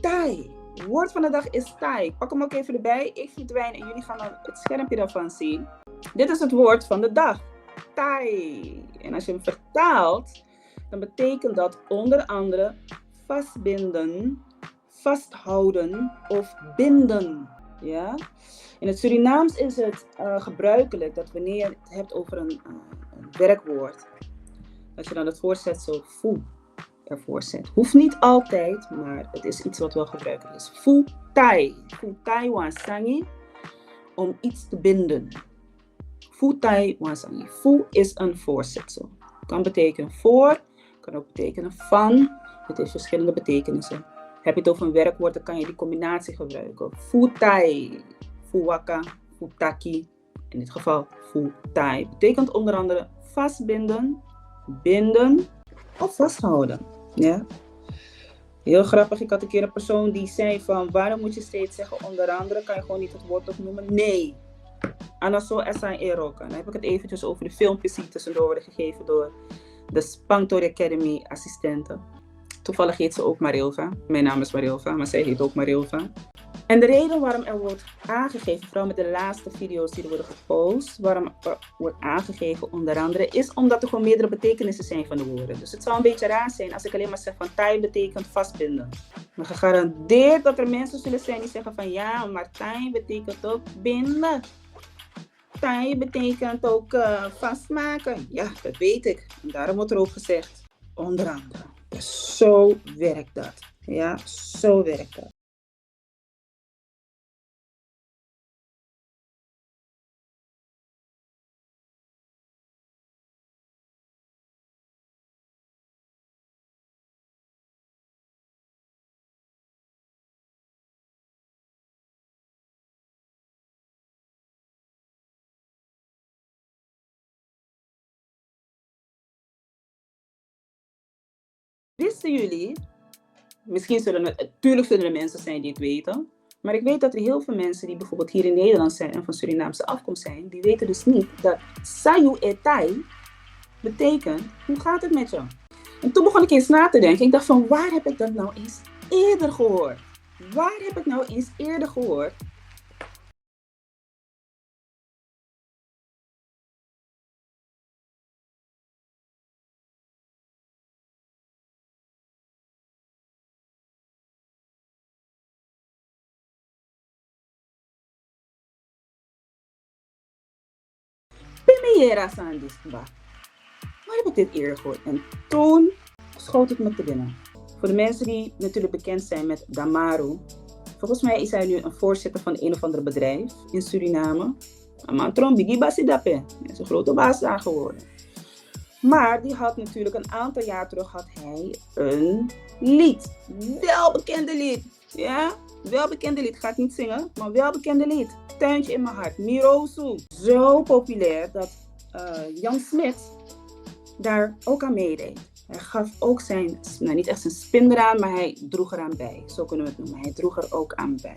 Thai. Het woord van de dag is Thai. Ik pak hem ook even erbij. Ik verdwijn en jullie gaan dan het schermpje daarvan zien. Dit is het woord van de dag. Thai. En als je hem vertaalt, dan betekent dat onder andere vastbinden, vasthouden of binden. Ja? In het Surinaams is het gebruikelijk dat wanneer je het hebt over een werkwoord, als je dan het voorzet zo fu ervoor zet. Hoeft niet altijd, maar het is iets wat wel gebruikelijk is. Fu tai. Fu tai wansangi. Om iets te binden. Fu tai wansangi. Fu is een voorzetsel. Kan betekenen voor, kan ook betekenen van. Het heeft verschillende betekenissen. Heb je het over een werkwoord, dan kan je die combinatie gebruiken. Fu tai. Fu waka. Fu taki. In dit geval fu tai. Betekent onder andere vastbinden, binden of vasthouden. Ja? Heel grappig, ik had een keer een persoon die zei van waarom moet je steeds zeggen onder andere, kan je gewoon niet het woord opnoemen? Nee. Anaso esa eroka. Dan heb ik het eventjes over de filmpjes die tussendoor worden gegeven door de Spangtori Academy assistenten. Toevallig heet ze ook Marilva. Mijn naam is Marilva, maar zij heet ook Marilva. En de reden waarom er wordt aangegeven, vooral met de laatste video's die er worden gepost, waarom er wordt aangegeven onder andere, is omdat er gewoon meerdere betekenissen zijn van de woorden. Dus het zou een beetje raar zijn als ik alleen maar zeg van Thai betekent vastbinden. Maar gegarandeerd dat er mensen zullen zijn die zeggen van ja, maar Thai betekent ook binden. Thai betekent ook vastmaken. Ja, dat weet ik. En daarom wordt er ook gezegd, onder andere. Dus zo werkt dat. Ja, zo werkt dat. Wisten jullie, misschien zullen er mensen zijn die het weten, maar ik weet dat er heel veel mensen die bijvoorbeeld hier in Nederland zijn en van Surinaamse afkomst zijn, die weten dus niet dat Sayu e Thai betekent, hoe gaat het met jou? En toen begon ik eens na te denken, ik dacht van waar heb ik dat nou eens eerder gehoord? Waar heb ik nou eens eerder gehoord? Pimiera Sandisba. Waar heb ik dit eerder gehoord? En toen schoot het me te binnen. Voor de mensen die natuurlijk bekend zijn met Damaru. Volgens mij is hij nu een voorzitter van een of ander bedrijf in Suriname. Amantron Bigi Basidape. Hij is een grote baas daar geworden. Maar die had natuurlijk een aantal jaar terug had hij een lied. Welbekende lied. Ja, welbekende lied. Ga ik niet zingen, maar welbekende lied. Tuintje in mijn hart. Mirosu. Zo populair dat Jan Smit daar ook aan meedeed. Hij gaf ook zijn, nou niet echt zijn spin eraan, maar hij droeg eraan bij. Zo kunnen we het noemen. Hij droeg er ook aan bij.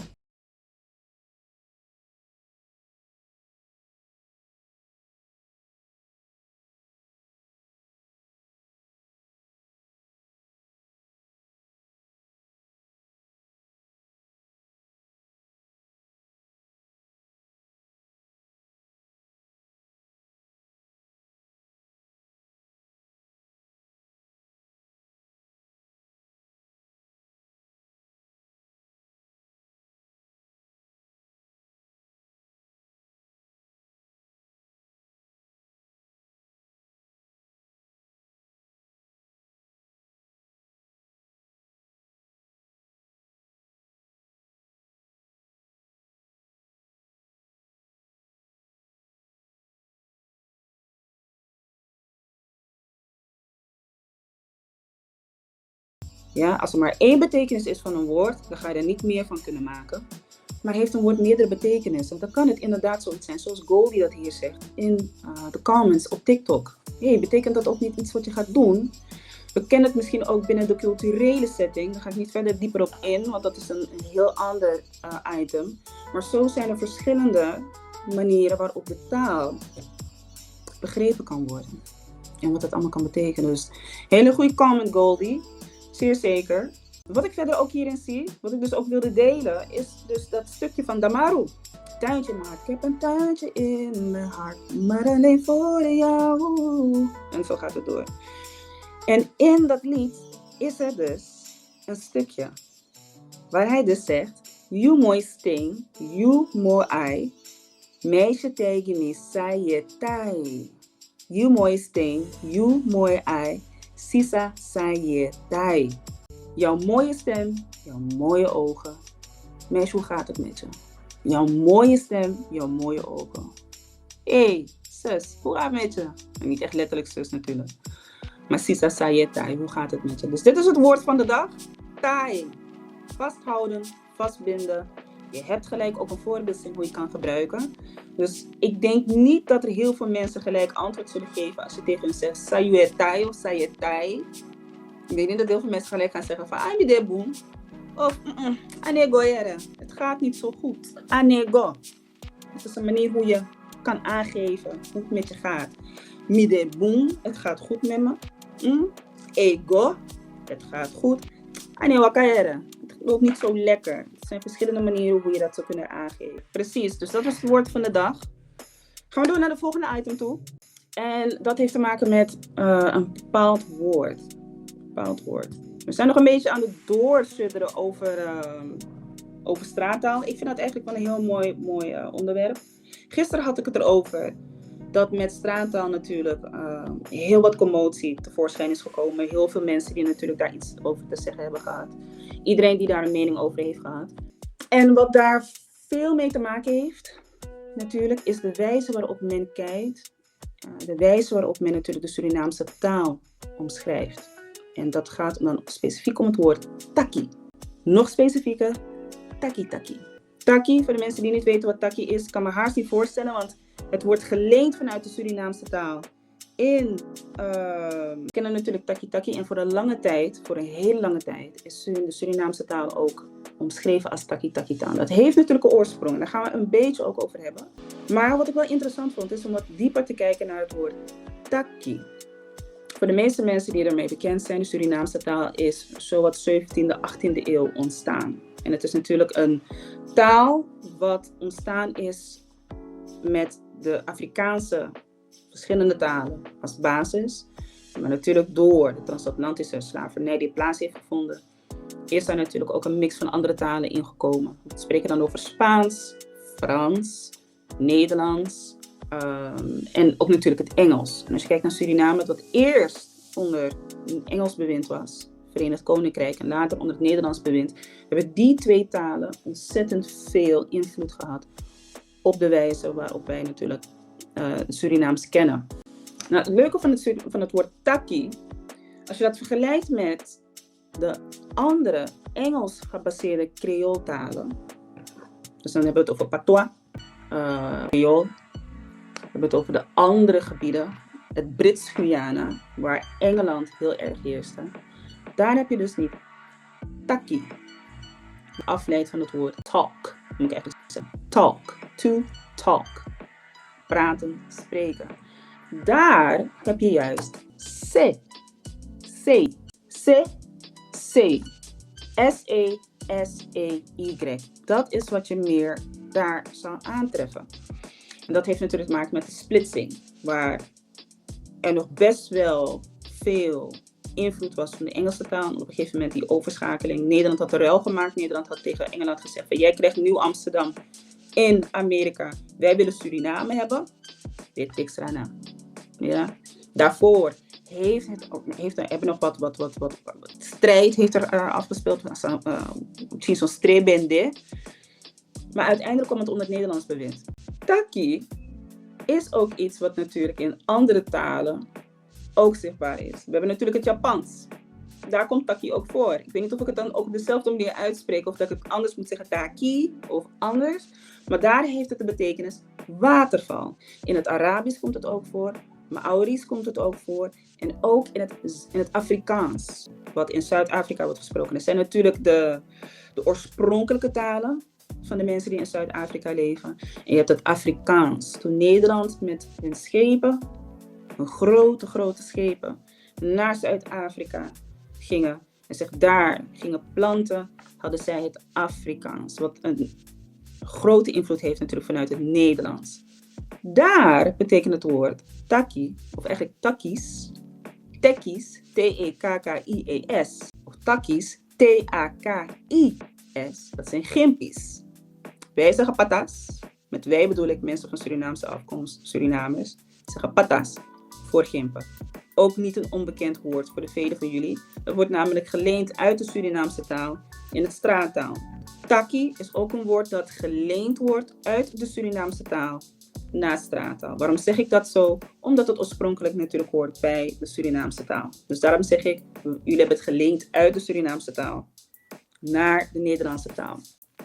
Ja, als er maar één betekenis is van een woord, dan ga je er niet meer van kunnen maken. Maar heeft een woord meerdere betekenissen, dan kan het inderdaad zoiets zijn, zoals Goldie dat hier zegt in de comments op TikTok. Hey, betekent dat ook niet iets wat je gaat doen? We kennen het misschien ook binnen de culturele setting. Daar ga ik niet verder dieper op in, want dat is een heel ander item. Maar zo zijn er verschillende manieren waarop de taal begrepen kan worden. En wat dat allemaal kan betekenen. Dus hele goede comment, Goldie. Zeer zeker. Wat ik verder ook hierin zie, wat ik dus ook wilde delen, is dus dat stukje van Damaru. Tuintje, maar ik heb een tuintje in mijn hart, maar alleen voor jou. En zo gaat het door. En in dat lied is er dus een stukje waar hij dus zegt: You mooi sting, you mooi ai, meisje tegen me, zei je tai. You mooi sting, you mooi ai, sisa, zei je tai. Jouw mooie stem, jouw mooie ogen. Meisje, hoe gaat het met je? Jouw mooie stem, jouw mooie ogen. Hé, zus, hoe gaat het met je? En niet echt letterlijk zus natuurlijk. Maar sisa, zei je tai, hoe gaat het met je? Dus dit is het woord van de dag. Tai. Vasthouden, vastbinden. Je hebt gelijk ook een voorbeeldzin hoe je kan gebruiken. Dus ik denk niet dat er heel veel mensen gelijk antwoord zullen geven als je tegen hen zegt sayuetai of sayetai. Ik denk niet dat heel veel mensen gelijk gaan zeggen van ami de boom. Of anego jere. Het gaat niet zo goed. Anego. Het is een manier hoe je kan aangeven hoe het met je gaat. Mi de boom. Het gaat goed met me. Ego. Het gaat goed. Anego jere. Het loopt niet zo lekker. Er zijn verschillende manieren hoe je dat zou kunnen aangeven. Precies, dus dat was het woord van de dag. Gaan we door naar de volgende item toe. En dat heeft te maken met een bepaald woord. We zijn nog een beetje aan het doorsudderen over straattaal. Ik vind dat eigenlijk wel een heel mooi onderwerp. Gisteren had ik het erover dat met straattaal natuurlijk heel wat commotie tevoorschijn is gekomen. Heel veel mensen die natuurlijk daar iets over te zeggen hebben gehad. Iedereen die daar een mening over heeft gehad. En wat daar veel mee te maken heeft, natuurlijk, is de wijze waarop men kijkt. De wijze waarop men natuurlijk de Surinaamse taal omschrijft. En dat gaat dan specifiek om het woord taki. Nog specifieker, taki-taki. Taki, voor de mensen die niet weten wat taki is, kan me haast niet voorstellen, want het wordt geleend vanuit de Surinaamse taal. We kennen natuurlijk taki-taki en voor een hele lange tijd, is de Surinaamse taal ook omschreven als taki-taki taal. Dat heeft natuurlijk een oorsprong, daar gaan we een beetje ook over hebben. Maar wat ik wel interessant vond, is om wat dieper te kijken naar het woord taki. Voor de meeste mensen die ermee bekend zijn, de Surinaamse taal is zowat 17e, 18e eeuw ontstaan. En het is natuurlijk een taal wat ontstaan is met de Afrikaanse verschillende talen als basis. Maar natuurlijk door de transatlantische slavernij die plaats heeft gevonden, is daar natuurlijk ook een mix van andere talen ingekomen. We spreken dan over Spaans, Frans, Nederlands en ook natuurlijk het Engels. En als je kijkt naar Suriname, dat eerst onder Engels bewind was, Verenigd Koninkrijk, en later onder het Nederlands bewind, hebben die twee talen ontzettend veel invloed gehad op de wijze waarop wij natuurlijk Surinaams kennen. Nou, het leuke van het woord taki, als je dat vergelijkt met de andere Engels gebaseerde Creooltalen, dus dan hebben we het over Patois, Creool, we hebben het over de andere gebieden, het Brits-Guyana, waar Engeland heel erg heerste. Daar heb je dus niet taki, afleid van het woord talk, moet ik eigenlijk zeggen. Talk, to talk. Praten, spreken. Daar heb je juist C. C. C. C. S-E-S-E-Y. Dat is wat je meer daar zal aantreffen. En dat heeft natuurlijk te maken met de splitsing. Waar er nog best wel veel invloed was van de Engelse taal. En op een gegeven moment die overschakeling. Nederland had een ruil gemaakt. Nederland had tegen Engeland gezegd van, jij krijgt Nieuw Amsterdam in Amerika. Wij willen Suriname hebben. Dit extra na. Ja. Daarvoor hebben nog wat strijd heeft er afgespeeld. Misschien zo'n streebende. Maar uiteindelijk kwam het onder het Nederlands bewind. Taki is ook iets wat natuurlijk in andere talen ook zichtbaar is. We hebben natuurlijk het Japans. Daar komt taki ook voor. Ik weet niet of ik het dan ook op dezelfde manier uitspreek of dat ik het anders moet zeggen taki of anders. Maar daar heeft het de betekenis waterval. In het Arabisch komt het ook voor. Maori's komt het ook voor. En ook in het Afrikaans, wat in Zuid-Afrika wordt gesproken. Dat zijn natuurlijk de oorspronkelijke talen van de mensen die in Zuid-Afrika leven. En je hebt het Afrikaans. Toen Nederland met hun schepen, hun grote schepen, naar Zuid-Afrika gingen, En zegt daar gingen planten, hadden zij het Afrikaans. Wat een grote invloed heeft natuurlijk vanuit het Nederlands. Daar betekent het woord taki, of eigenlijk takkies, tekkies, T-E-K-K-I-E-S, of takkies, T-A-K-I-S, dat zijn gimpies. Wij zeggen patas, met wij bedoel ik mensen van Surinaamse afkomst, Surinamers, zeggen patas voor gimpen. Ook niet een onbekend woord voor de velen van jullie. Het wordt namelijk geleend uit de Surinaamse taal in het straattaal. Takkie is ook een woord dat geleend wordt uit de Surinaamse taal naar straattaal. Waarom zeg ik dat zo? Omdat het oorspronkelijk natuurlijk hoort bij de Surinaamse taal. Dus daarom zeg ik, jullie hebben het geleend uit de Surinaamse taal naar de Nederlandse taal.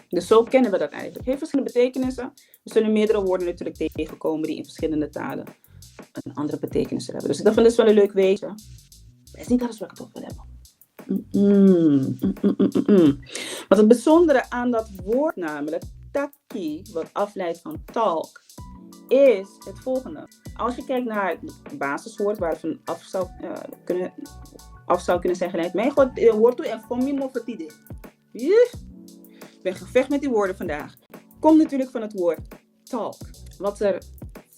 Dus zo kennen we dat eigenlijk. Het heeft verschillende betekenissen. We zullen meerdere woorden natuurlijk tegenkomen die in verschillende talen een andere betekenis hebben. Dus ik dacht van, dit is wel een leuk weetje. Dat is niet alles wat ik het over wil hebben. Wat het bijzondere aan dat woord namelijk, taki, wat afleidt van talk, is het volgende. Als je kijkt naar het basiswoord waar het van af zou kunnen zijn geleid. Mijn god, woord toe en voor me over het idee. Ik ben gevecht met die woorden vandaag. Komt natuurlijk van het woord talk. Wat er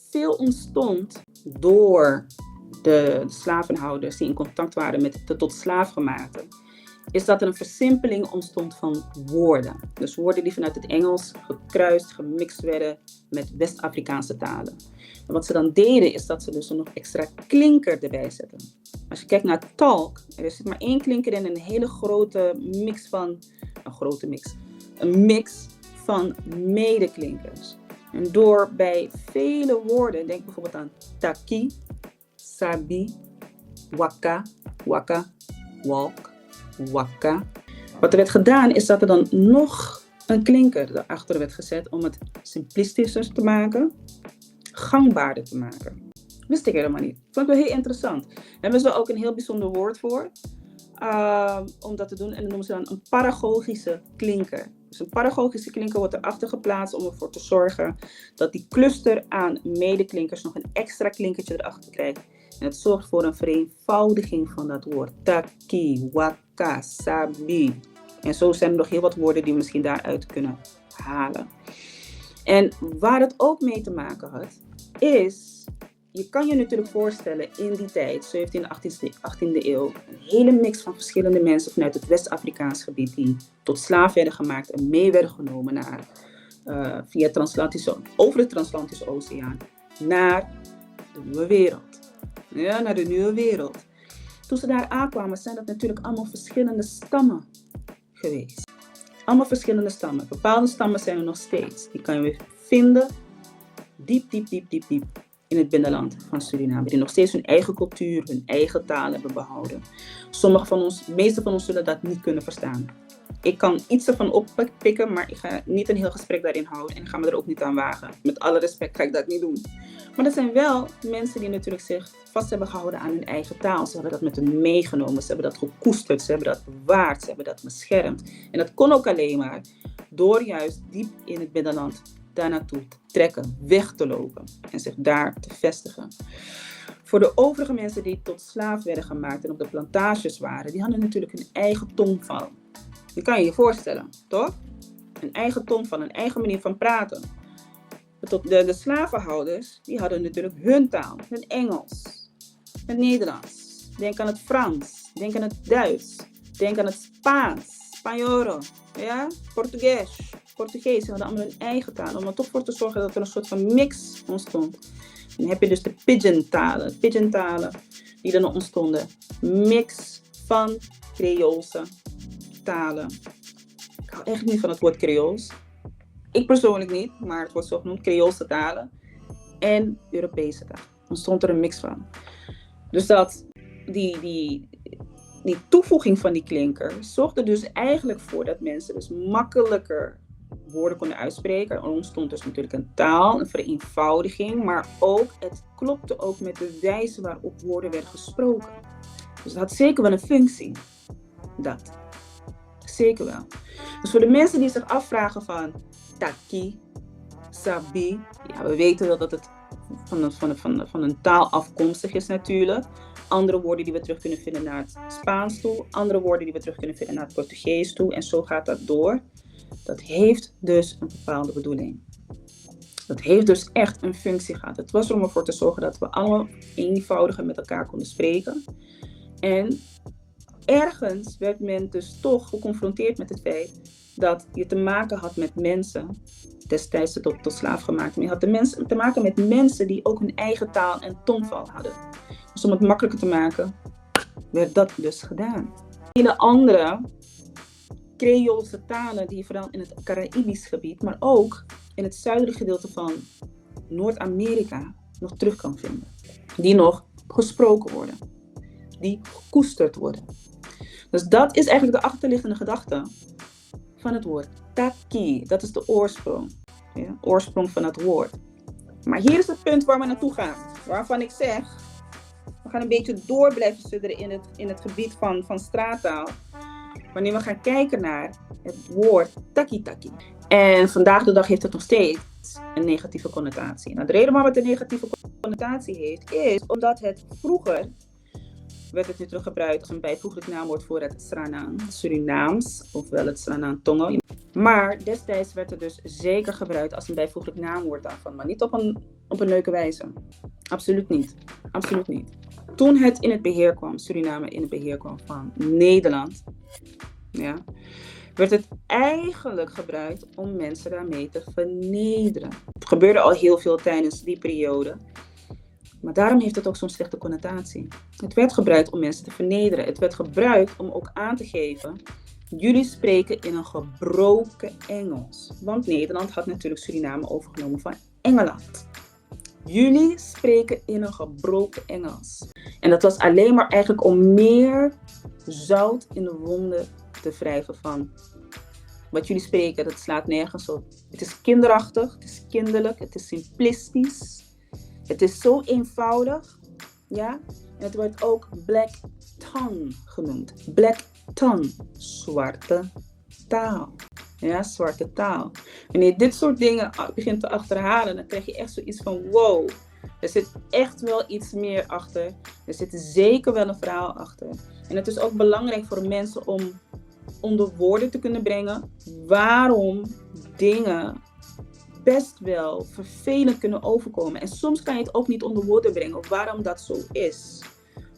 veel ontstond door de slavenhouders die in contact waren met de tot slaafgemaakten, is dat er een versimpeling ontstond van woorden. Dus woorden die vanuit het Engels gekruist, gemixt werden met West-Afrikaanse talen. En wat ze dan deden, is dat ze dus er nog extra klinker erbij zetten. Als je kijkt naar talk, er zit maar één klinker in een hele grote mix van, een mix van medeklinkers. En door bij vele woorden, denk bijvoorbeeld aan taki, sabi, waka, waka, walk, waka. Wat er werd gedaan is dat er dan nog een klinker erachter werd gezet om het simplistischer te maken, gangbaarder te maken. Wist ik helemaal niet. Vond ik wel heel interessant. Daar hebben ze ook een heel bijzonder woord voor om dat te doen. En dat noemen ze dan een paragogische klinker. Dus een paragogische klinker wordt erachter geplaatst om ervoor te zorgen dat die cluster aan medeklinkers nog een extra klinkertje erachter krijgt. En het zorgt voor een vereenvoudiging van dat woord. Taki, waka, sabi. En zo zijn er nog heel wat woorden die we misschien daaruit kunnen halen. En waar het ook mee te maken had, is, je kan je natuurlijk voorstellen in die tijd, 17e, 18e eeuw, een hele mix van verschillende mensen vanuit het West-Afrikaans gebied die tot slaaf werden gemaakt en mee werden genomen naar, over de Transatlantische Oceaan naar de nieuwe wereld. Ja, naar de nieuwe wereld. Toen ze daar aankwamen, zijn dat natuurlijk allemaal verschillende stammen geweest. Allemaal verschillende stammen. Bepaalde stammen zijn er nog steeds. Die kan je weer vinden diep in het binnenland van Suriname. Die nog steeds hun eigen cultuur, hun eigen taal hebben behouden. De meeste van ons zullen dat niet kunnen verstaan. Ik kan iets ervan oppikken, maar ik ga niet een heel gesprek daarin houden. En ik ga me er ook niet aan wagen. Met alle respect ga ik dat niet doen. Maar er zijn wel mensen die natuurlijk zich vast hebben gehouden aan hun eigen taal. Ze hebben dat met hen meegenomen. Ze hebben dat gekoesterd. Ze hebben dat bewaard. Ze hebben dat beschermd. En dat kon ook alleen maar door juist diep in het binnenland daar naartoe te trekken, weg te lopen en zich daar te vestigen. Voor de overige mensen die tot slaaf werden gemaakt en op de plantages waren, die hadden natuurlijk hun eigen tongval. Je kan je je voorstellen, toch? Een eigen tongval, een eigen manier van praten. De slavenhouders, die hadden natuurlijk hun taal, hun Engels, het Nederlands. Denk aan het Frans, denk aan het Duits, denk aan het Spaans, Spanjolo, ja? Portugees. Ze hadden allemaal hun eigen taal, om er toch voor te zorgen dat er een soort van mix ontstond. Dan heb je dus de pidgin-talen die er nog ontstonden. Mix van Creoolse talen. Ik hou echt niet van het woord Creools. Ik persoonlijk niet, maar het wordt zo genoemd Creoolse talen. En Europese talen. Er ontstond er een mix van. Dus dat die toevoeging van die klinker zorgde dus eigenlijk voor dat mensen dus makkelijker woorden konden uitspreken. Er ontstond dus natuurlijk een taal, een vereenvoudiging, maar ook het klopte ook met de wijze waarop woorden werden gesproken. Dus dat had zeker wel een functie. Dat. Zeker wel. Dus voor de mensen die zich afvragen van taki, sabi, ja, we weten wel dat het van een taal afkomstig is natuurlijk. andere woorden die we terug kunnen vinden naar het Spaans toe. Andere woorden die we terug kunnen vinden naar het Portugees toe. En zo gaat dat door. Dat heeft dus een bepaalde bedoeling. Dat heeft dus echt een functie gehad. Het was er om ervoor te zorgen dat we allemaal eenvoudiger met elkaar konden spreken. En ergens werd men dus toch geconfronteerd met het feit dat je te maken had met mensen, destijds tot slaaf gemaakt. Maar je had te maken met mensen die ook hun eigen taal en tongval hadden. Dus om het makkelijker te maken, werd dat dus gedaan. Hele andere Creoolse talen die je vooral in het Caraïbisch gebied, maar ook in het zuidelijke gedeelte van Noord-Amerika nog terug kan vinden. Die nog gesproken worden. Die gekoesterd worden. Dus dat is eigenlijk de achterliggende gedachte van het woord taki. Dat is de oorsprong. Ja, oorsprong van het woord. Maar hier is het punt waar we naartoe gaan. Waarvan ik zeg, we gaan een beetje door blijven sudderen in het gebied van straattaal. Wanneer we gaan kijken naar het woord taki-taki. En vandaag de dag heeft het nog steeds een negatieve connotatie. Nou, de reden waarom het een negatieve connotatie heeft, is omdat het vroeger werd het nu terug gebruikt als een bijvoeglijk naamwoord voor het Sranang, Surinaams, ofwel het Sranang Tongo. Maar destijds werd het dus zeker gebruikt als een bijvoeglijk naamwoord daarvan, maar niet op een leuke wijze. Absoluut niet. Absoluut niet. Toen het in het beheer kwam, Suriname in het beheer kwam van Nederland, ja, werd het eigenlijk gebruikt om mensen daarmee te vernederen. Het gebeurde al heel veel tijdens die periode. Maar daarom heeft het ook zo'n slechte connotatie. Het werd gebruikt om mensen te vernederen. Het werd gebruikt om ook aan te geven, jullie spreken in een gebroken Engels. Want Nederland had natuurlijk Suriname overgenomen van Engeland. Jullie spreken in een gebroken Engels. En dat was alleen maar eigenlijk om meer zout in de wonden te wrijven van wat jullie spreken. Dat slaat nergens op. Het is kinderachtig, het is kinderlijk, het is simplistisch. Het is zo eenvoudig, ja. En het wordt ook black tongue genoemd. Black tongue, zwarte taal. Ja, zwarte taal. Wanneer je dit soort dingen begint te achterhalen, dan krijg je echt zoiets van wow. Er zit echt wel iets meer achter. Er zit zeker wel een verhaal achter. En het is ook belangrijk voor mensen om onder woorden te kunnen brengen waarom dingen best wel vervelend kunnen overkomen. En soms kan je het ook niet onder woorden brengen waarom dat zo is.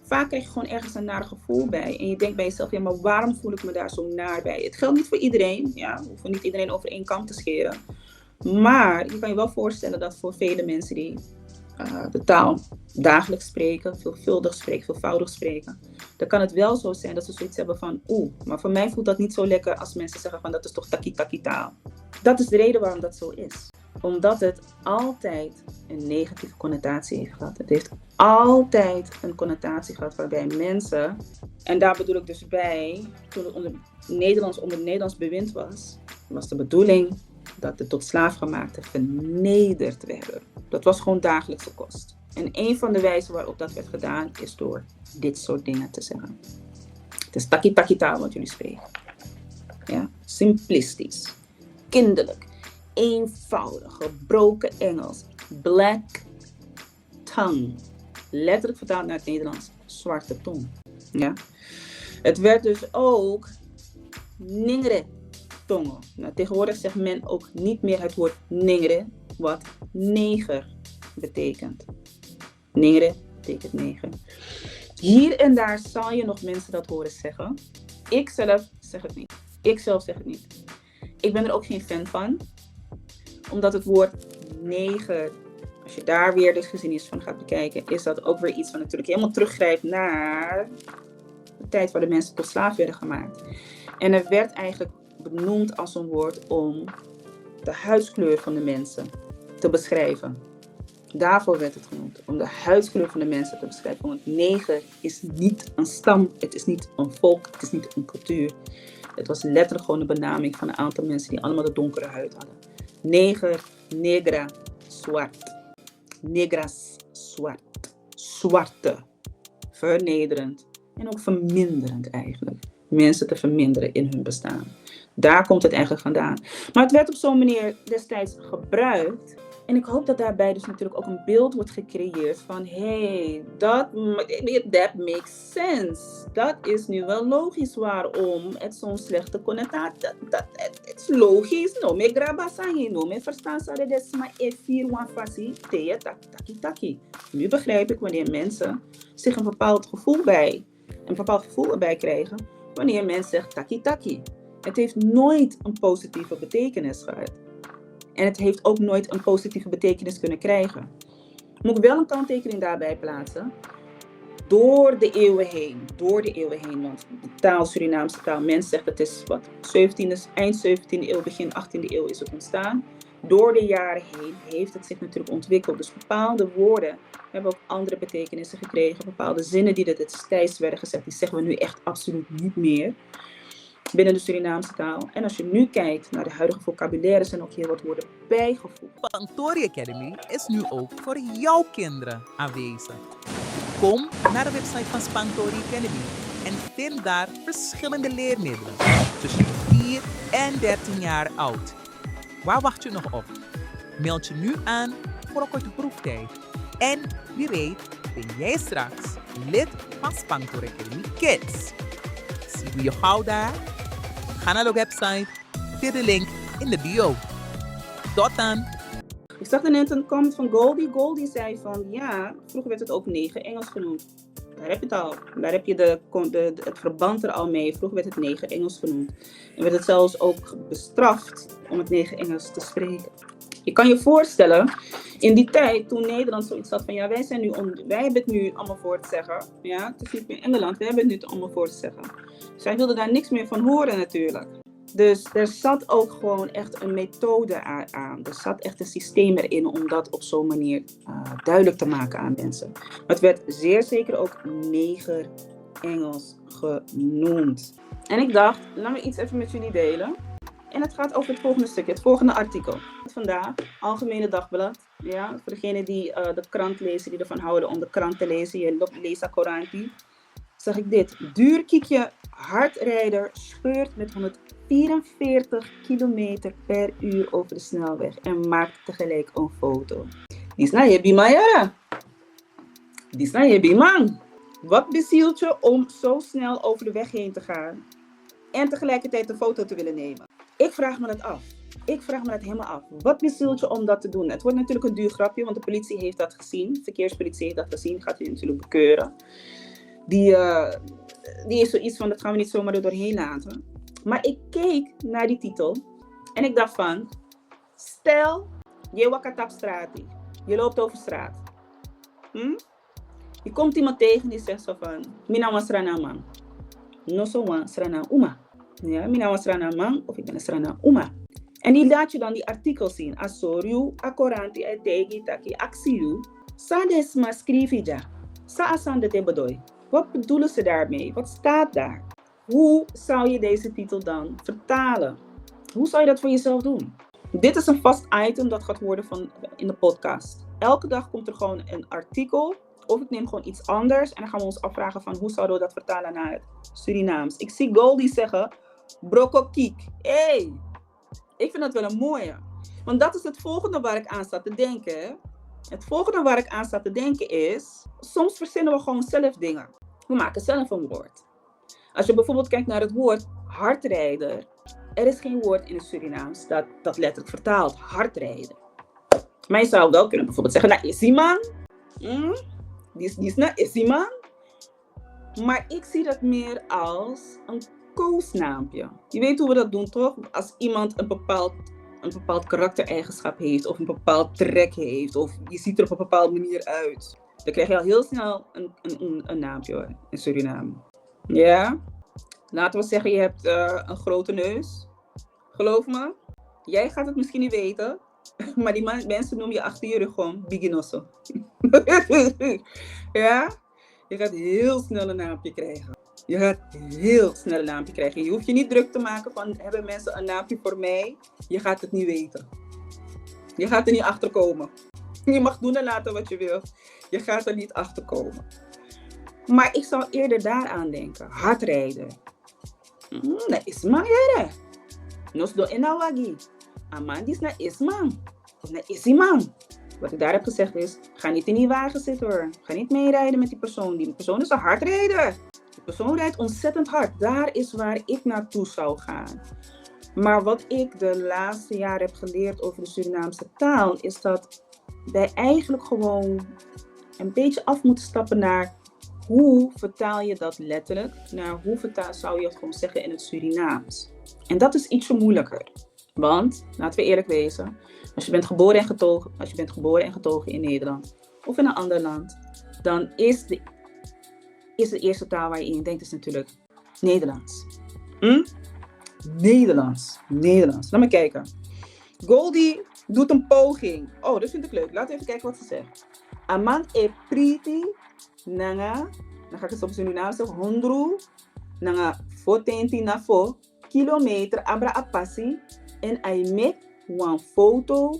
Vaak krijg je gewoon ergens een naar gevoel bij. En je denkt bij jezelf, ja, maar waarom voel ik me daar zo naar bij? Het geldt niet voor iedereen. Ja, we hoeven niet iedereen over één kam te scheren. Maar je kan je wel voorstellen dat voor vele mensen die de taal dagelijks spreken, veelvuldig spreken, veelvoudig spreken, dan kan het wel zo zijn dat ze zoiets hebben van, maar voor mij voelt dat niet zo lekker als mensen zeggen van, dat is toch taki-taki taal. Dat is de reden waarom dat zo is. Omdat het altijd een negatieve connotatie heeft gehad. Het heeft altijd een connotatie gehad waarbij mensen, en daar bedoel ik dus bij, toen het onder Nederlands bewind was, was de bedoeling dat de tot slaafgemaakten vernederd werden. Dat was gewoon dagelijkse kost. En een van de wijzen waarop dat werd gedaan is door dit soort dingen te zeggen. Het is taki-taki taal wat jullie spreken. Ja? Simplistisch, kinderlijk, eenvoudig, gebroken Engels, black tongue. Letterlijk vertaald naar het Nederlands, zwarte tong. Ja? Het werd dus ook ningere tongen. Nou, tegenwoordig zegt men ook niet meer het woord ningere, wat neger betekent. Ningere betekent neger. Hier en daar zal je nog mensen dat horen zeggen. Ik zelf zeg het niet. Ik ben er ook geen fan van. Omdat het woord neger, als je daar weer de geschiedenis van gaat bekijken, is dat ook weer iets wat natuurlijk helemaal teruggrijpt naar de tijd waar de mensen tot slaaf werden gemaakt. En er werd eigenlijk benoemd als een woord om de huidskleur van de mensen te beschrijven. Daarvoor werd het genoemd, om de huidskleur van de mensen te beschrijven. Want neger is niet een stam, het is niet een volk, het is niet een cultuur. Het was letterlijk gewoon een benaming van een aantal mensen die allemaal de donkere huid hadden. Neger, negra, zwart. Negras, zwart. Zwarte. Vernederend en ook verminderend eigenlijk. Mensen te verminderen in hun bestaan. Daar komt het eigenlijk vandaan. Maar het werd op zo'n manier destijds gebruikt. En ik hoop dat daarbij dus natuurlijk ook een beeld wordt gecreëerd van that makes sense. Dat is nu wel logisch waarom het zo'n slechte connotatie. Het is logisch. No me grabasahi, no me verstaan sa de desma e4 wan fasi te taki. Nu begrijp ik wanneer mensen zich een bepaald gevoel erbij krijgen wanneer mensen zegt taki. Het heeft nooit een positieve betekenis gehad. En het heeft ook nooit een positieve betekenis kunnen krijgen. Moet ik wel een kanttekening daarbij plaatsen. Door de eeuwen heen, want de taal, Surinaamse taal, mens zegt het is eind 17e eeuw, begin 18e eeuw is het ontstaan. Door de jaren heen heeft het zich natuurlijk ontwikkeld. Dus bepaalde woorden hebben ook andere betekenissen gekregen. Bepaalde zinnen die er destijds werden gezegd, die zeggen we nu echt absoluut niet meer binnen de Surinaamse taal. En als je nu kijkt naar de huidige vocabulaire, zijn ook heel wat woorden bijgevoegd. Pantori Academy is nu ook voor jouw kinderen aanwezig. Kom naar de website van Pantori Academy en vind daar verschillende leermiddelen tussen 4 en 13 jaar oud. Waar wacht je nog op? Meld je nu aan voor een korte proeftijd. En wie weet ben jij straks lid van Pantori Academy Kids. Zien we je gauw daar? Ga naar de website via de link in de bio. Tot dan! Ik zag er net een comment van Goldie. Goldie zei van ja, vroeger werd het ook 9 Engels genoemd. Daar heb je het al. Daar heb je het verband er al mee. Vroeger werd het 9 Engels genoemd. En werd het zelfs ook bestraft om het 9 Engels te spreken. Je kan je voorstellen, in die tijd toen Nederland zoiets had van ja, wij hebben het nu allemaal voor te zeggen. Ja, het is niet meer Engeland, wij hebben het nu allemaal voor te zeggen. Zij wilden daar niks meer van horen natuurlijk. Dus er zat ook gewoon echt een methode aan. Er zat echt een systeem erin om dat op zo'n manier duidelijk te maken aan mensen. Maar het werd zeer zeker ook neger Engels genoemd. En ik dacht, laat me iets even met jullie delen. En het gaat over het volgende stukje, het volgende artikel. Vandaag, Algemene Dagblad. Ja, voor degenen die de krant lezen, die ervan houden om de krant te lezen. Je leest een Korantie. Zag ik dit. Duurkiekje hardrijder scheurt met 144 km per uur over de snelweg. En maakt tegelijk een foto. Disna je bimajara. Disna je bimang. Wat bezielt je om zo snel over de weg heen te gaan en tegelijkertijd een foto te willen nemen? Ik vraag me dat af. Ik vraag me dat helemaal af. Wat bezielt je om dat te doen? Het wordt natuurlijk een duur grapje, want de politie heeft dat gezien. De verkeerspolitie heeft dat gezien. Gaat u natuurlijk bekeuren. Die is zoiets van, dat gaan we niet zomaar er doorheen laten. Maar ik keek naar die titel en ik dacht van, stel, je wakatap straat. Je loopt over straat. Je komt iemand tegen die zegt zo van, mina was rana man. No so wan srana uma. Ja, mina was rana man of ik ben een srana uma. En die laat je dan die artikel zien. Asoryu, akoranti, etegi, taki, aksiu. Sa desma skrivija. Sa asande te bedoy. Wat bedoelen ze daarmee? Wat staat daar? Hoe zou je deze titel dan vertalen? Hoe zou je dat voor jezelf doen? Dit is een vast item dat gaat worden in de podcast. Elke dag komt er gewoon een artikel. Of ik neem gewoon iets anders. En dan gaan we ons afvragen van hoe zouden we dat vertalen naar het Surinaams. Ik zie Goldie zeggen, brokokiek. Hey, ik vind dat wel een mooie. Want dat is het volgende waar ik aan sta te denken. Het volgende waar ik aan sta te denken is, soms verzinnen we gewoon zelf dingen. We maken zelf een woord. Als je bijvoorbeeld kijkt naar het woord hardrijder. Er is geen woord in het Surinaams dat letterlijk vertaalt, hardrijden. Maar je zou wel kunnen bijvoorbeeld zeggen, nou is die man. Die is nou is die man. Maar ik zie dat meer als een koosnaampje. Je weet hoe we dat doen toch? Als iemand een bepaald karaktereigenschap heeft of een bepaald trek heeft of je ziet er op een bepaalde manier uit. Dan krijg je al heel snel een naampje hoor, in Suriname. Ja, laten we zeggen je hebt een grote neus. Geloof me, jij gaat het misschien niet weten, maar die mensen noemen je achter je rug gewoon Biginoso. Ja, je gaat heel snel een naampje krijgen. Je hoeft je niet druk te maken van, hebben mensen een naampje voor mij? Je gaat het niet weten. Je gaat er niet achter komen. Je mag doen en laten wat je wil. Je gaat er niet achter komen. Maar ik zou eerder daaraan denken. Hardrijden. Dat is man jere. Nos do enawagi. Amandis na is man. of naar is die man. Wat ik daar heb gezegd is, ga niet in die wagen zitten hoor. Ga niet meerijden met die persoon. Die persoon is een hardrijder. Die persoon rijdt ontzettend hard. Daar is waar ik naartoe zou gaan. Maar wat ik de laatste jaren heb geleerd over de Surinaamse taal, is dat wij eigenlijk gewoon een beetje af moeten stappen naar hoe vertaal je dat letterlijk, naar hoe zou je het gewoon zeggen in het Surinaams. En dat is ietsje moeilijker. Want, laten we eerlijk wezen, als je bent geboren en getogen in Nederland of in een ander land, dan is de eerste taal waar je in denkt is natuurlijk Nederlands. Nederlands. Laat me kijken. Goldie doet een poging. Oh, dat vind ik leuk. Laten we even kijken wat ze zegt. Aman e priti nanga, dan ga ik het op Surinaams zeggen, 100 nanga 14 na 4 kilometer abra apasi en I make one foto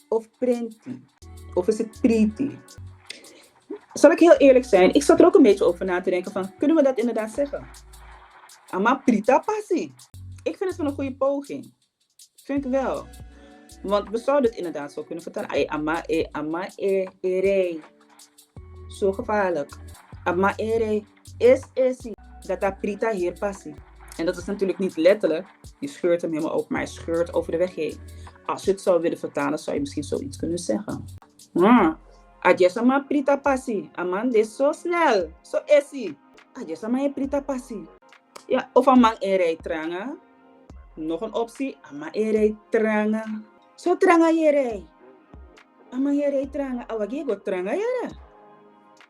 of printi. Of is het priti? Zal ik heel eerlijk zijn, ik zat er ook een beetje over na te denken van, kunnen we dat inderdaad zeggen? Ama prita pasi. Ik vind het wel een goede poging. Vind ik wel. Want we zouden het inderdaad zo kunnen vertalen. Ama ere. Zo gevaarlijk. Ama ere is esi. Dat prita hier passie. En dat is natuurlijk niet letterlijk. Je scheurt hem helemaal open, maar hij scheurt over de weg heen. Als je het zou willen vertalen, zou je misschien zoiets kunnen zeggen. Adjes ama prita passie. Aman, dit is zo snel. Zo esi. Adjes ama prita passie. Ja, of amang ere tranga. Nog een optie. Ama ere tranga. Zo tranga jere. Ama jere tranga. Awagi go tranga jere.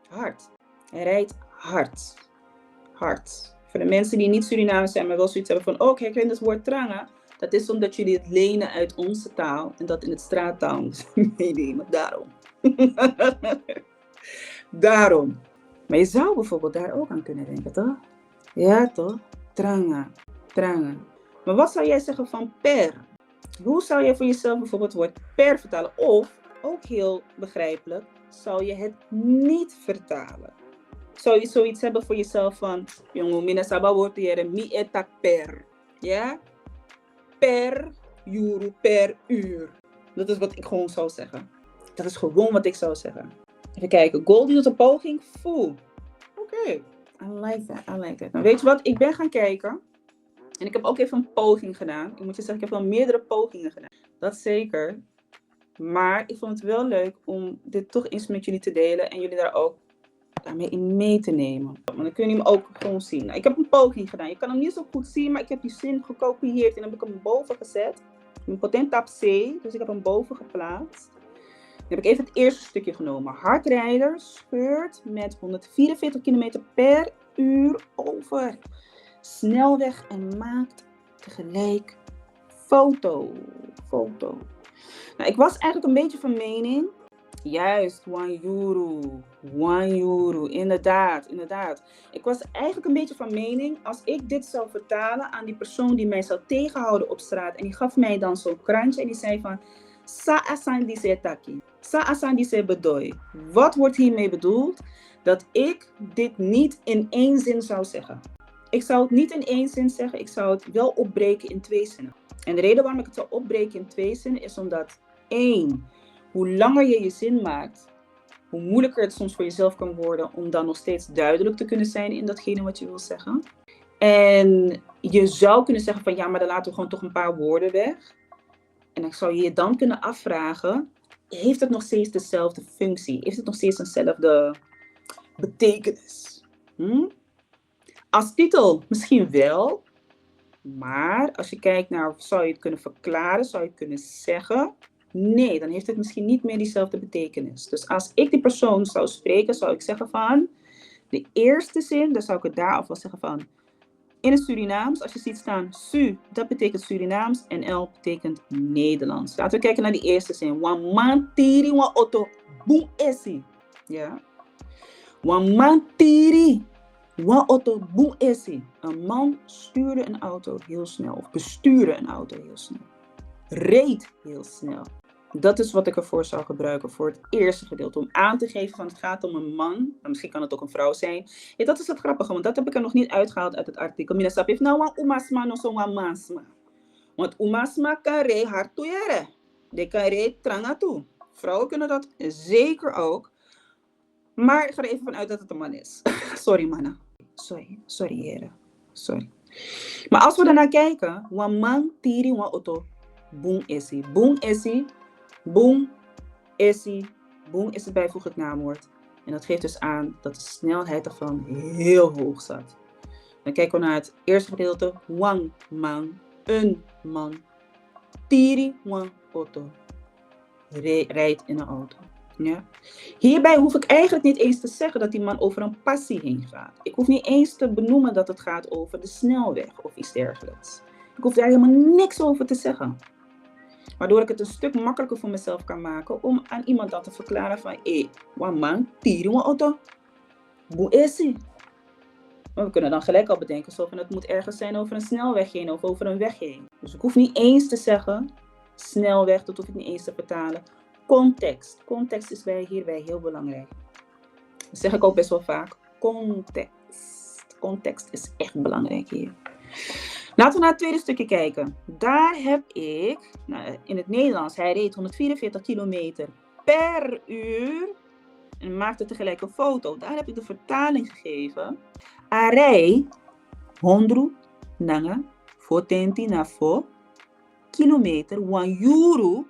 Hard. Hij rijdt hard. Hard. Voor de mensen die niet Surinaams zijn, maar wel zoiets hebben van, kijk, ik het woord tranga. Dat is omdat jullie het lenen uit onze taal en dat in het straattaal meenemen. Daarom. Daarom. Maar je zou bijvoorbeeld daar ook aan kunnen denken, toch? Ja, toch? Tranga. Maar wat zou jij zeggen van per? Hoe zou jij voor jezelf bijvoorbeeld het woord per vertalen? Of, ook heel begrijpelijk, zou je het niet vertalen? Zou je zoiets hebben voor jezelf van, jongen, mina saba woord jere mi eta per. Ja? Per euro, per uur. Dat is wat ik gewoon zou zeggen. Dat is gewoon wat ik zou zeggen. Even kijken. Goldie doet een poging. Oké. I like that. Nou, weet je wat? Ik ben gaan kijken. En ik heb ook even een poging gedaan. Ik moet je zeggen, ik heb wel meerdere pogingen gedaan. Dat zeker. Maar ik vond het wel leuk om dit toch eens met jullie te delen. En jullie daar ook daarmee in mee te nemen. Want dan kun je hem ook gewoon zien. Nou, ik heb een poging gedaan. Je kan hem niet zo goed zien, maar ik heb die zin gekopieerd. En dan heb ik hem boven gezet. Een potent tab C. Dus ik heb hem boven geplaatst. Dan heb ik even het eerste stukje genomen. Hardrijder scheurt met 144 km per uur over snelweg en maakt tegelijk foto. Nou, ik was eigenlijk een beetje van mening. Juist, 1 euro. Inderdaad. Ik was eigenlijk een beetje van mening, als ik dit zou vertalen aan die persoon die mij zou tegenhouden op straat. En die gaf mij dan zo'n krantje en die zei van, sa asan dise taki, sa asan dise bedoy. Wat wordt hiermee bedoeld? Dat ik dit niet in één zin zou zeggen. Ik zou het niet in één zin zeggen, ik zou het wel opbreken in 2 zinnen. En de reden waarom ik het zou opbreken in 2 zinnen is omdat 1, hoe langer je je zin maakt, hoe moeilijker het soms voor jezelf kan worden om dan nog steeds duidelijk te kunnen zijn in datgene wat je wil zeggen. En je zou kunnen zeggen van ja, maar dan laten we gewoon toch een paar woorden weg. En dan zou je je dan kunnen afvragen, heeft het nog steeds dezelfde functie? Heeft het nog steeds dezelfde betekenis? Als titel misschien wel, maar als je kijkt naar, zou je het kunnen verklaren, zou je het kunnen zeggen? Nee, dan heeft het misschien niet meer diezelfde betekenis. Dus als ik die persoon zou spreken, zou ik zeggen van, de eerste zin, dan zou ik het daar alvast zeggen van, in het Surinaams, als je ziet staan Su, dat betekent Surinaams en L betekent Nederlands. Laten we kijken naar die eerste zin. Wan man tiri wan auto boem esi. Ja. Wan man tiri wan auto boem esi. Een man stuurde een auto heel snel, of bestuurde een auto heel snel. Reed heel snel. Dat is wat ik ervoor zou gebruiken voor het eerste gedeelte. Om aan te geven van het gaat om een man. Maar misschien kan het ook een vrouw zijn. Ja, dat is het grappige, want dat heb ik er nog niet uitgehaald uit het artikel. Minasap heeft nou een umasma no zo'n mansma. Want umasma kan rei hard toeyeren. De kan reed tranga toe. Vrouwen kunnen dat zeker ook. Maar ik ga er even vanuit dat het een man is. Sorry mannen. Sorry heren. Sorry. Maar als we daarnaar kijken. Wan man tiri wan auto. Boom esi. Boom esi. Boom esi. Boom is het bijvoeglijk naamwoord. En dat geeft dus aan dat de snelheid ervan heel hoog zat. Dan kijken we naar het eerste gedeelte. Wan man. Een man. Tiri wan auto. Rijdt in een auto. Ja. Hierbij hoef ik eigenlijk niet eens te zeggen dat die man over een passie heen gaat. Ik hoef niet eens te benoemen dat het gaat over de snelweg of iets dergelijks. Ik hoef daar helemaal niks over te zeggen. Waardoor ik het een stuk makkelijker voor mezelf kan maken om aan iemand dan te verklaren van wan man, tiri wan auto. Hoe is hij? Maar we kunnen dan gelijk al bedenken van het moet ergens zijn over een snelweg heen of over een weg heen. Dus ik hoef niet eens te zeggen snelweg, dat hoef ik niet eens te vertalen. Context. Context is hierbij heel belangrijk. Dat zeg ik ook best wel vaak. Context. Context is echt belangrijk hier. Laten we naar het tweede stukje kijken. Daar heb ik, in het Nederlands, hij reed 144 kilometer per uur. En maakte tegelijk een foto. Daar heb ik de vertaling gegeven. Arij 100 nanga fotenti na fo kilometer wan euro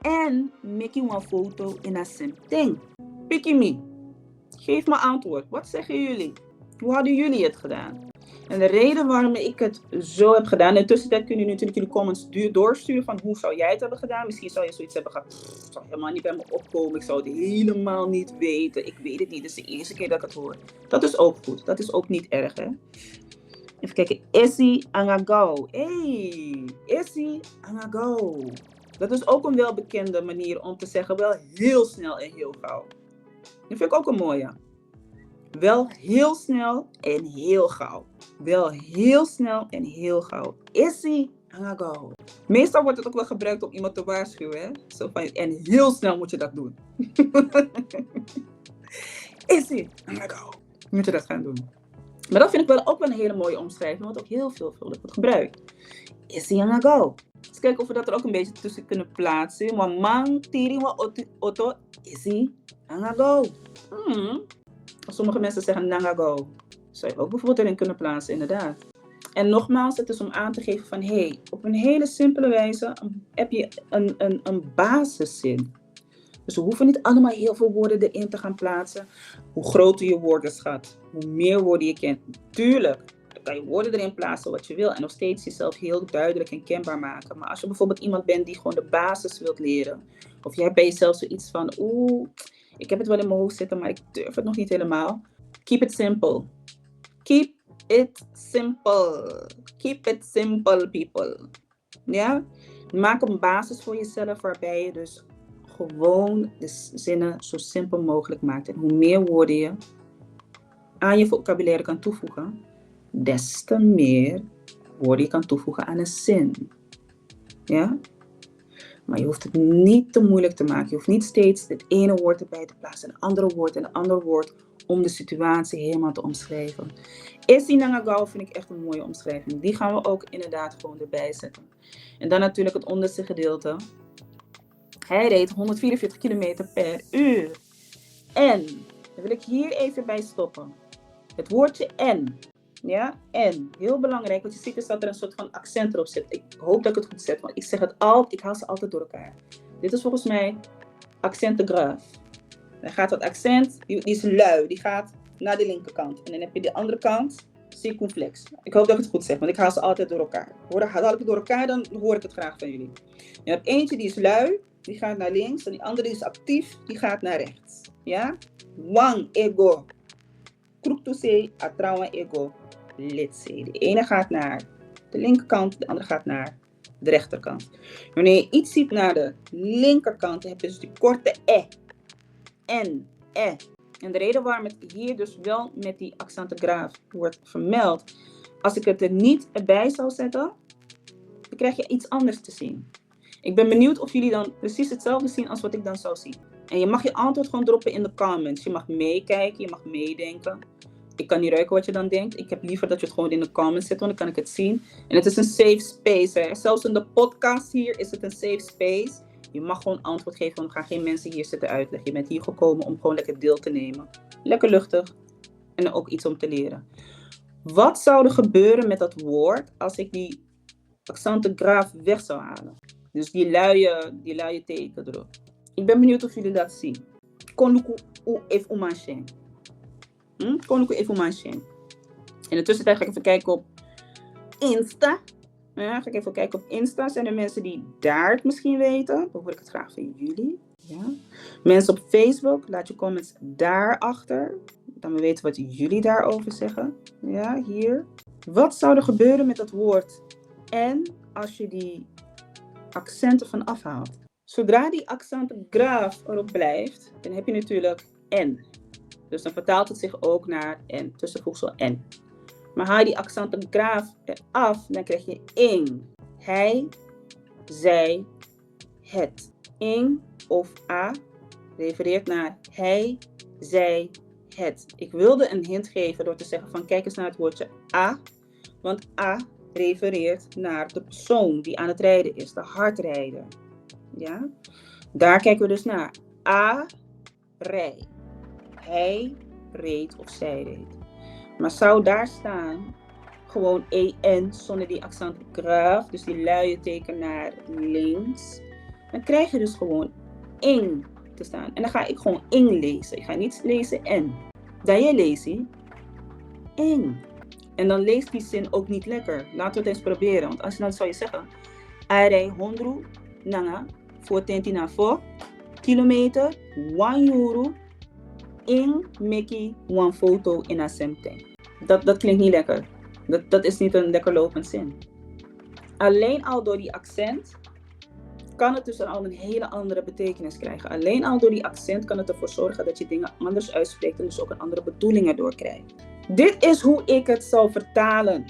en make een foto in een semting. Pikimi, geef me antwoord. Wat zeggen jullie? Hoe hadden jullie het gedaan? En de reden waarom ik het zo heb gedaan, in de tussentijd kun je natuurlijk in de comments doorsturen van hoe zou jij het hebben gedaan. Misschien zou je zoiets hebben gehad, het zou helemaal niet bij me opkomen, ik zou het helemaal niet weten, ik weet het niet, het is de eerste keer dat ik het hoor. Dat is ook goed, dat is ook niet erg hè. Even kijken, Essie Angagao. Hey, Essie Angagao. Dat is ook een welbekende manier om te zeggen wel heel snel en heel gauw. Dat vind ik ook een mooie. Wel heel snel en heel gauw. Wel heel snel en heel gauw. Essie Angagao. Meestal wordt het ook wel gebruikt om iemand te waarschuwen. Hè? Zo van, en heel snel moet je dat doen. Essie Angagao. Moet je dat gaan doen. Maar dat vind ik wel ook wel een hele mooie omschrijving, wat ook heel veelvuldig wordt gebruikt. Essie Angagao. Dus kijken of we dat er ook een beetje tussen kunnen plaatsen. Maar man, tiri wa auto, Essie Angagao. Sommige mensen zeggen nangago. Zou je ook bijvoorbeeld erin kunnen plaatsen, inderdaad. En nogmaals, het is om aan te geven van, op een hele simpele wijze heb je een basiszin. Dus we hoeven niet allemaal heel veel woorden erin te gaan plaatsen. Hoe groter je woordenschat, hoe meer woorden je kent. Tuurlijk, dan kan je woorden erin plaatsen wat je wil en nog steeds jezelf heel duidelijk en kenbaar maken. Maar als je bijvoorbeeld iemand bent die gewoon de basis wilt leren, of je hebt bij jezelf zoiets van, ik heb het wel in mijn hoofd zitten, maar ik durf het nog niet helemaal. Keep it simple. Keep it simple. Keep it simple, people. Ja? Maak een basis voor jezelf waarbij je dus gewoon de zinnen zo simpel mogelijk maakt. En hoe meer woorden je aan je vocabulaire kan toevoegen, des te meer woorden je kan toevoegen aan een zin. Ja? Maar je hoeft het niet te moeilijk te maken. Je hoeft niet steeds het ene woord erbij te plaatsen, een andere woord en een ander woord om de situatie helemaal te omschrijven. Essie Nangagao vind ik echt een mooie omschrijving. Die gaan we ook inderdaad gewoon erbij zetten. En dan natuurlijk het onderste gedeelte. Hij reed 144 km per uur. En, daar wil ik hier even bij stoppen. Het woordje en. Ja, en. Heel belangrijk, want je ziet dus dat er een soort van accent erop zit. Ik hoop dat ik het goed zet, want ik zeg het altijd, ik haal ze altijd door elkaar. Dit is volgens mij accent de grave. Dan gaat dat accent, die is lui, die gaat naar de linkerkant. En dan heb je de andere kant, circumflex. Ik hoop dat ik het goed zeg, want ik haal ze altijd door elkaar. Haal ik het door elkaar, dan hoor ik het graag van jullie. Je hebt eentje die is lui, die gaat naar links. En die andere die is actief, die gaat naar rechts. Ja? Wang ego. Kruktusei atrawa ego. Letsei. De ene gaat naar de linkerkant, de andere gaat naar de rechterkant. Wanneer je iets ziet naar de linkerkant, dan heb je dus die korte e. En, e. En de reden waarom het hier dus wel met die accent grave wordt vermeld, als ik het er niet bij zou zetten, dan krijg je iets anders te zien. Ik ben benieuwd of jullie dan precies hetzelfde zien als wat ik dan zou zien. En je mag je antwoord gewoon droppen in de comments. Je mag meekijken, je mag meedenken. Ik kan niet ruiken wat je dan denkt. Ik heb liever dat je het gewoon in de comments zet, want dan kan ik het zien. En het is een safe space. Hè. Zelfs in de podcast hier is het een safe space. Je mag gewoon antwoord geven, want er gaan geen mensen hier zitten uitleggen. Je bent hier gekomen om gewoon lekker deel te nemen. Lekker luchtig. En ook iets om te leren. Wat zou er gebeuren met dat woord als ik die accenten graaf weg zou halen? Dus die luie teken erop. Ik ben benieuwd of jullie dat zien. Konuku even umanshen. Konuku even umanshen. In de tussentijd ga ik even kijken op Insta. Ja, ga ik even kijken op Insta. Zijn er mensen die daar het misschien weten? Dan hoor ik het graag van jullie. Ja. Mensen op Facebook, laat je comments daarachter. Dan we weten wat jullie daarover zeggen. Ja, hier. Wat zou er gebeuren met dat woord en als je die accenten van afhaalt? Zodra die accent graaf erop blijft, dan heb je natuurlijk en. Dus dan vertaalt het zich ook naar en, tussenvoegsel en. Maar haal je die accenten graaf eraf, dan krijg je ing. Hij, zij, het. Ing of a refereert naar hij, zij, het. Ik wilde een hint geven door te zeggen van kijk eens naar het woordje a. Want a refereert naar de persoon die aan het rijden is, de hardrijder. Ja? Daar kijken we dus naar. A, rij. Hij reed of zij reed. Maar zou daar staan gewoon en zonder die accent graaf, dus die luie teken naar links, dan krijg je dus gewoon ing te staan. En dan ga ik gewoon ing lezen. Ik ga niet lezen en. Dan je leest ing. En dan leest die zin ook niet lekker. Laten we het eens proberen. Want als je dan zou je zeggen, arei 100 nanga voor 10 voor kilometer 1 euro in meki 1 foto in een semteng. Dat klinkt niet lekker. Dat is niet een lekker lopend zin. Alleen al door die accent kan het dus al een hele andere betekenis krijgen. Alleen al door die accent kan het ervoor zorgen dat je dingen anders uitspreekt en dus ook een andere bedoeling erdoor krijgt. Dit is hoe ik het zou vertalen.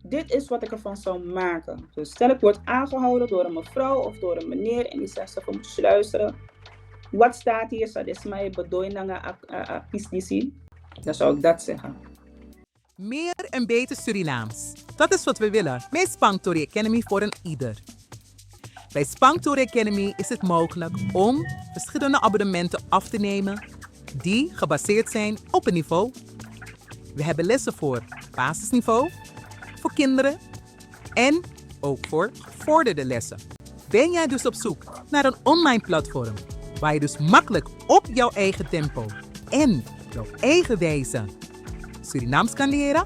Dit is wat ik ervan zou maken. Dus stel ik word aangehouden door een mevrouw of door een meneer en die zegt van moet je luisteren. Wat staat hier? Sadismai bedoel nanga pisdisi. Dan zou ik dat zeggen. Meer en beter Surinaams. Dat is wat we willen bij Spanktori Academy voor een ieder. Bij Spanktori Academy is het mogelijk om verschillende abonnementen af te nemen die gebaseerd zijn op een niveau. We hebben lessen voor basisniveau, voor kinderen en ook voor gevorderde lessen. Ben jij dus op zoek naar een online platform waar je dus makkelijk op jouw eigen tempo en jouw eigen wijze Surinaams kan leren?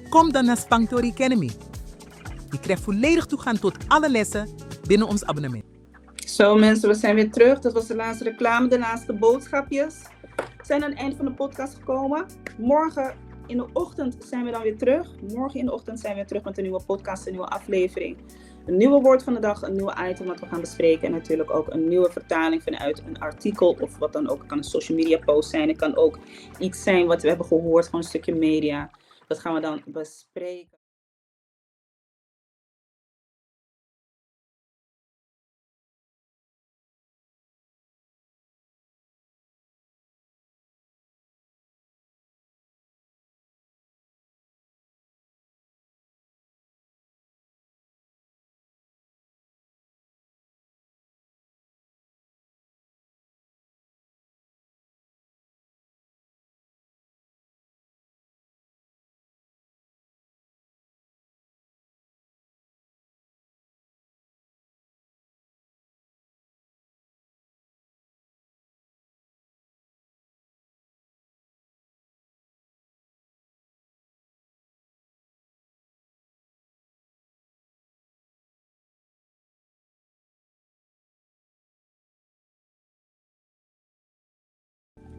Kom dan naar Spanktori Academy. Je krijgt volledig toegang tot alle lessen binnen ons abonnement. Zo mensen, we zijn weer terug. Dat was de laatste reclame, de laatste boodschapjes. We zijn aan het eind van de podcast gekomen. Morgen in de ochtend zijn we dan weer terug. Morgen in de ochtend zijn we weer terug met een nieuwe podcast, een nieuwe aflevering. Een nieuwe woord van de dag, een nieuwe item wat we gaan bespreken. En natuurlijk ook een nieuwe vertaling vanuit een artikel of wat dan ook. Het kan een social media post zijn. Het kan ook iets zijn wat we hebben gehoord, gewoon een stukje media. Dat gaan we dan bespreken.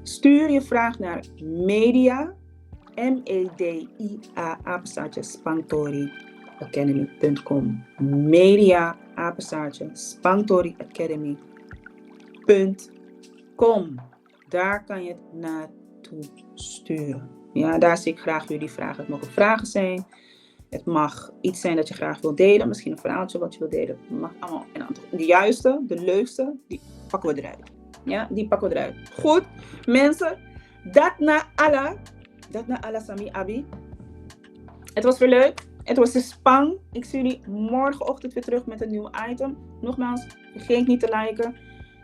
Stuur je vraag naar media, media, @spanktoriacademy.com. Media, @spanktoriacademy.com. Daar kan je het naartoe sturen. Ja, daar zie ik graag jullie vragen. Het mogen vragen zijn. Het mag iets zijn dat je graag wilt delen. Misschien een verhaaltje wat je wilt delen. Het mag allemaal. En de juiste, de leukste, die pakken we eruit. Ja, die pakken we eruit. Goed, mensen. Dat na alla. Dat na Alasami Abi. Het was weer leuk. Het was een spang. Ik zie jullie morgenochtend weer terug met een nieuw item. Nogmaals, vergeet niet te liken.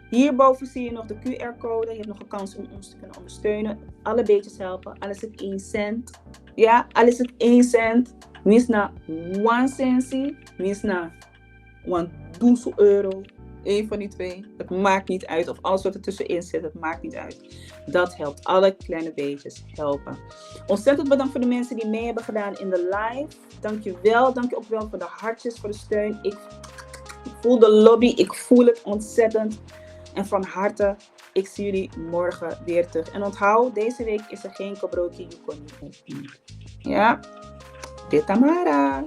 Hierboven zie je nog de QR-code. Je hebt nog een kans om ons te kunnen ondersteunen. Alle beetjes helpen. Alles is 1 cent. Ja, alles is 1 cent. Mis na 1 centie. Mis na 1.000 euro. Eén van die twee. Het maakt niet uit. Of alles wat er tussenin zit. Het maakt niet uit. Dat helpt. Alle kleine beetjes helpen. Ontzettend bedankt voor de mensen die mee hebben gedaan in de live. Dankjewel. Dank je ook wel voor de hartjes, voor de steun. Ik voel de lobby. Ik voel het ontzettend. En van harte, ik zie jullie morgen weer terug. En onthoud, deze week is er geen Kabroki Yukoni. Ja? Dit Tamara.